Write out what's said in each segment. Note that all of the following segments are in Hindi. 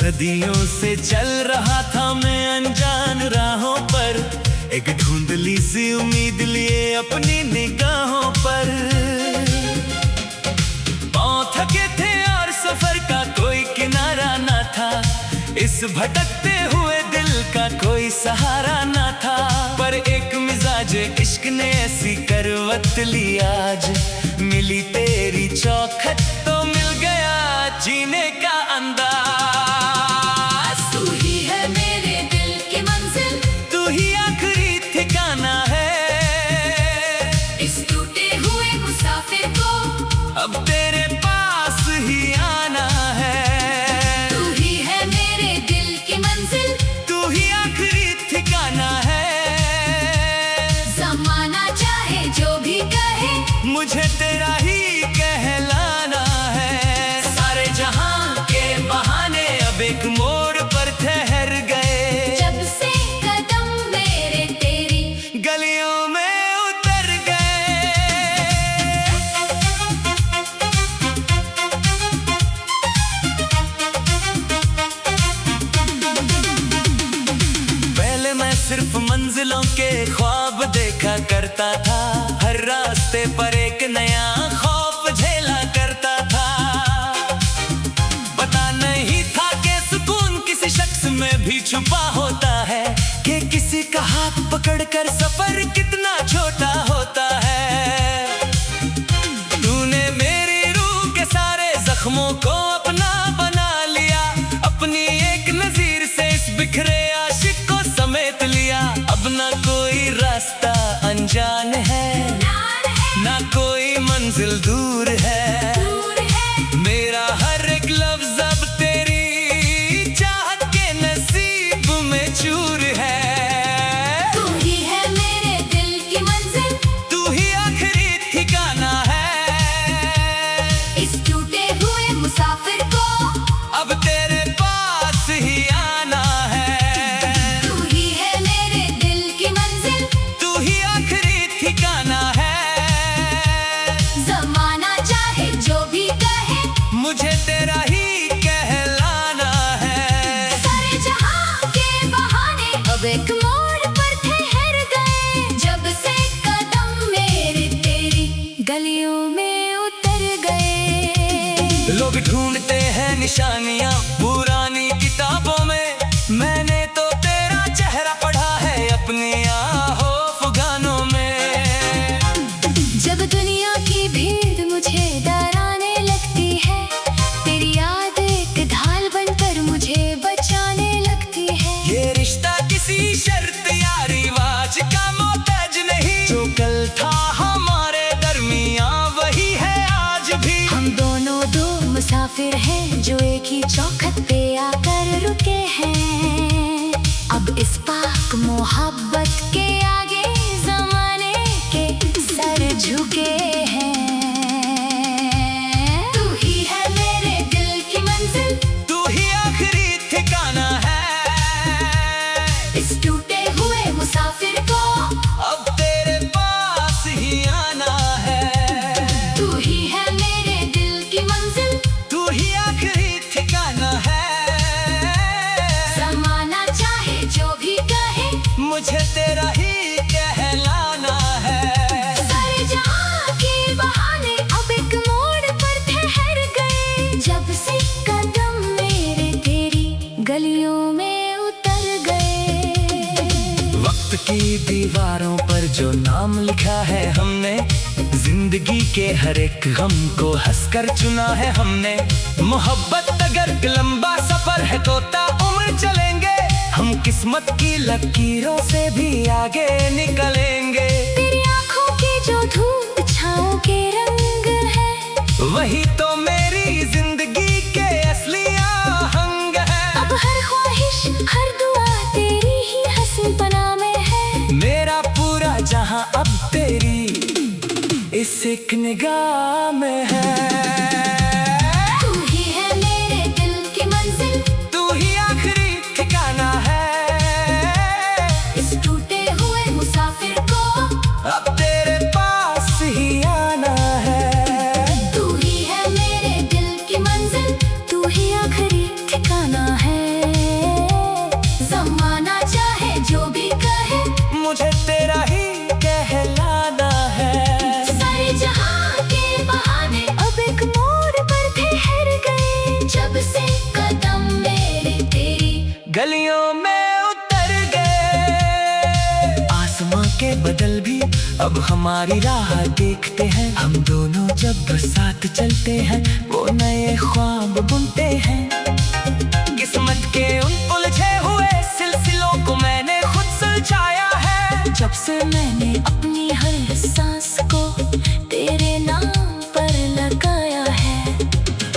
सदियों से चल रहा था मैं अनजान राहों पर, एक धुंधली सी उम्मीद लिए अपनी निगाहों पर। पांव थके थे और सफर का कोई किनारा ना था, इस भटकते हुए दिल का कोई सहारा ना था। पर एक मिजाज इश्क ने ऐसी करवट ली, आज मिली तेरी चौखट तो मिल गया जीने का अंदाज। तू ही है मेरे दिल की मंजिल, तू ही आखिरी ठिकाना है, इस टूटे हुए मुसाफिर को अब तेरे पास ही आना है। तू ही है मेरे दिल की मंजिल, तू ही आखिरी ठिकाना है, ज़माना चाहे जो भी कहे मुझे तेरा ही कहलाना है। सारे जहां के बहाने अब एक मोड़ पर ठहर गए, जब से कदम मेरे तेरी गलियों में उतर गए। पहले मैं सिर्फ मंजिलों के ख्वाब देखा करता था, हर रास्ते पर एक नया खौफ झेला करता था। पता नहीं था कि सुकून किसी शख्स में भी छुपा होता है, कि किसी का हाथ पकड़कर सफर कितना छोटा होता है। तूने मेरी रूह के सारे जख्मों को अपना बना लिया, अपनी एक नजीर से इस बिखरे आशिक को समेट लिया। अब ना कोई रास्ता अनजान है, ना कोई मंजिल दूर है, मेरा हर एक लफ्ज अब तेरी चाहत के नसीब में चूर है। तू ही है मेरे दिल की मंजिल, तू ही आखिरी ठिकाना है, इस टूटे हुए मुसाफिर को अब तेरे पास ही आना है। तू ही है मेरे दिल की मंजिल, तू ही आखिरी ठिकाना है, ज़माना चाहे जो भी कहे मुझे तेरा ही कहलाना है। सारे जहां के बहाने अब एक मोड़ पर ठहर गए, जब से कदम मेरे तेरी गलियों में उतर गए। लोग ढूंढते हैं निशानियां पुरानी किताबों में, मैंने तो तेरा चेहरा पढ़ा है अपनी आहों गानों में। जब दुनिया की भीड़ मुझे डराने लगती है, तेरी याद एक ढाल बनकर मुझे बचाने लगती है। ये रिश्ता किसी शर्त या रिवाज का मोहताज नहीं, जो कल था हमारे दरमियां वही है आज भी। हम दोनों दो मुसाफिर हैं जो एक ही चौखट पे आकर रुके हैं। अब इस पाक मोहब्बत के आगे ज़माने के सर झुके हैं। तू ही है मेरे दिल की मंजिल, तू ही आखिरी ठिकाना है, इस टूटे हुए मुसाफिर को अब तेरे पास ही आना है। तू ही है मेरे दिल की मंजिल, तू ही आखिरी ठिकाना है, ज़माना चाहे जो भी कहे मुझे तेरा ही कहलाना है। सारे जहां के बहाने अब एक मोड़ पर ठहर गए, जब से कदम मेरे तेरी गलियों में उतर गए। वक्त की दीवारों पर जो नाम लिखा है हमने, जिंदगी के हर एक गम को हंसकर चुना है हमने। मोहब्बत अगर लंबा सफर है तो ताउम्र चलेंगे, हम किस्मत की लकीरों से भी आगे निकलेंगे। तेरी आंखों की जो धूप छाओं के रंग है, वही तो मेरी जिंदगी के असली आहंग है। अब हर ख्वाहिश हर दुआ तेरी ही हसीन पनाह में है। मेरा पूरा जहां अब तेरी इस एक निगाह में है। तू ही है मेरे दिल की मंजिल, तू ही आखिरी ठिकाना है, इस टूटे हुए मुसाफिर को अब तेरे पास ही आना है। तू ही है मेरे दिल की मंजिल, तू ही आखिरी ठिकाना है। अब हमारी राह देखते हैं हम दोनों, जब साथ चलते हैं वो नए ख्वाब बुनते हैं। किस्मत के उन उलझे हुए सिलसिलों को मैंने खुद सुलझाया है। जब से मैंने अपनी हर सांस को तेरे नाम पर लगाया है,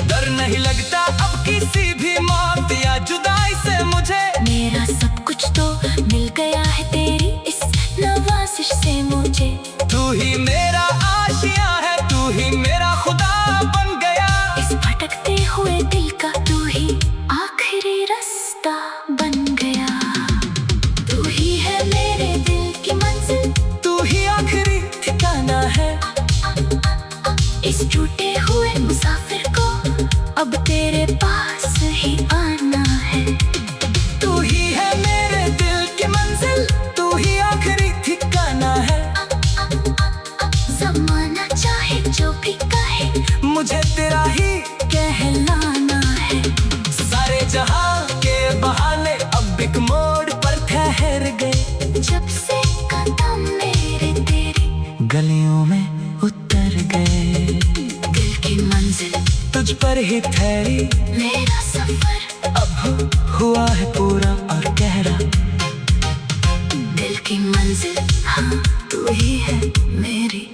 डर नहीं लगता अब किसी भी मौत या जुदाई से मुझे। मेरा सब कुछ तो मिल गया है तेरी इस नवाजिश से मुझे। तू ही मेरा आशिया है, तू ही मेरा खुदा बन गया। इस भटकते हुए दिल का तू ही आखिरी रास्ता बन गया। तू ही है मेरे दिल की मंजिल, तू ही आखिरी ठिकाना है। इस टूटे हुए मुसाफिर को अब तेरे पास ही आना है। तू ही है मेरे दिल की मंजिल, तू ही आखिरी ठिकाना है। ज़माना चाहे जो भी कहे, मुझे तेरा ही कहलाना है। सारे जहां के बहाने अब एक मोड़ पर ठहर गए। जब से कदम मेरे तेरी गलियों में उतर गए, दिल की मंजिल तुझ पर ही ठहरी। मेरा सफर अब हुआ है पूरा और गहरा। दिल की मंजिल हाँ तू ही है मेरी।